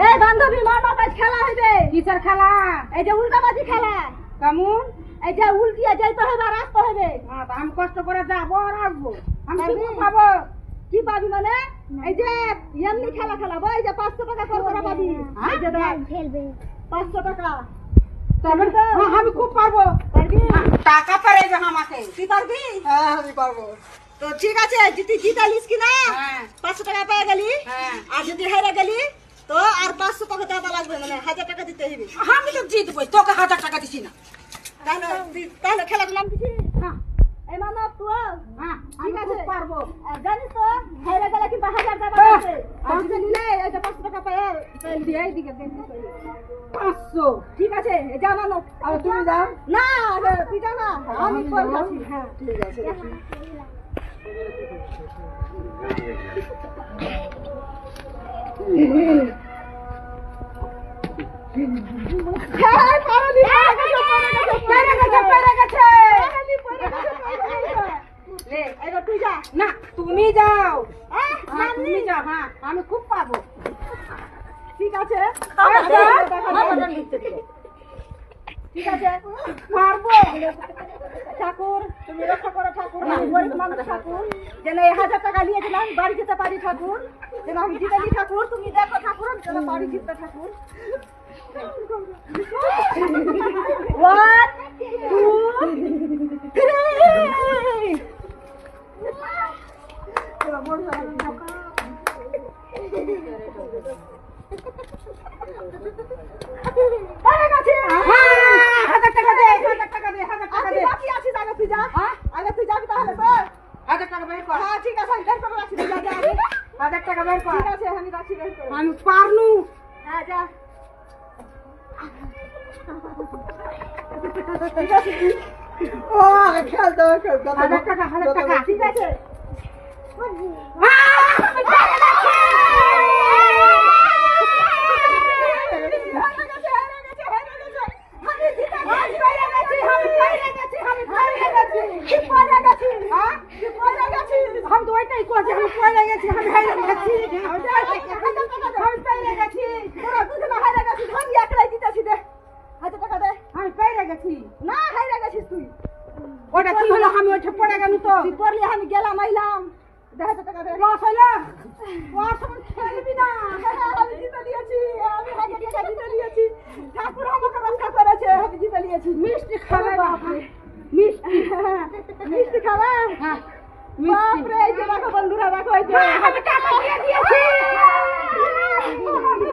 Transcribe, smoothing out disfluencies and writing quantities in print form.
এই বান্ধবী মানব আজ খেলা হইবে। কিসের খেলা? এই যে উল্টাবাজি খেলা। কেমন? এই যে উল্টিয়ে যাইতে হবে আর আসতে হবে। আমি কষ্ট করে যাবো আর আসবো। আমি পারবি? কি পাবো? কি পাবি মানে? এই যে এমনি খেলা খেলাবো। এই যে 500 টাকা করে পাবি। এই যে দেখ খেলবে 500 টাকা। তবে আমি খুব পারবো। পারবি? টাকা পারে যে আমাকে। তুই পারবি? হ্যাঁ আমি পারবো। তো ঠিক আছে, যদি জিতালিস কি না হ্যাঁ 500 টাকা পেয়ে গেলি। হ্যাঁ আর যদি হেরে গেলি তো আর 500 টাকা দেওয়া লাগবে, মানে 1000 টাকা দিতে হবে। আমি তো জিতবই, তোকে 1000 টাকা দিছি না। তাহলে খেলার নাম দিছি। হ্যাঁ এই মানব তুই হ্যাঁ আমি ঠিক খুব আছে। পারবো। জানিস তো হেরে গেলে কিন্তু 1000 টাকা আহ! আছে। আর যদি নিলে এই যে 500 টাকা পেয়ে এইদিকে 500। ঠিক আছে। এই যে মানব আর তুমি যাও। না তুই যা না, আমি করে আছি। হ্যাঁ ঠিক আছে। হ্যাঁ পারলি, পেরে গেছে। লে এবার তুই যা। না তুমি যাও। হ্যাঁ হ্যাঁ তুমি যাও। হ্যাঁ আমি খুব পাবো। ঠিক আছে। ঠিক আছে পারবো। ঠাকুর, তুমি রক্ষা করো ঠাকুর। আমি গরিব মানুষ ঠাকুর, যেন এই 1000 টাকা নিয়ে যেন আমি বাড়ি যেতে পারি ঠাকুর। যেন আমি জিতে নি ঠাকুর। তুমি দেখো ঠাকুর আমি যেন বাড়ি জিততে ঠাকুর। 1 2 3 আরে কাছে। 1000 টাকা দে, 1000 টাকা দে, 1000 টাকা দে। বাকি আছি, আগে তুই যা। হ্যাঁ? আগে তুই যাবি তাহলে তো। 1000 টাকা বের কর। হ্যাঁ ঠিক আছে, আমি বের করে রাখছি। তুই যা, যা। 1000 টাকা বের কর। ঠিক আছে, আমি রাখছি বের করে। আমি পারনু। হ্যাঁ যা। ও খেলতে 1000 টাকা, 1000 টাকা। ঠিক আছে। हम तो वही को हम पड़े गए हम हारे गए हम पड़े गए ওটা কি হলো আমি ওঠে পড়ে গেল তো আমি গেলাম আইলাম 10,000 টাকা দে। লস হলো লস হলো খেলবি না আমি জিতে নিয়েছি, আমি 1000 টাকা জিতে নিয়েছি। ঠাকুর আমাকে রক্ষা করেছে, আমি জিতে নিয়েছি। মিষ্টি খাবে বাপরে মিষ্টি মিষ্টি খাবে? হ্যাঁ বাপরে, এই যে দেখো বন্ধুরা, দেখো এই যে আমি টাকা দিয়ে দিয়েছি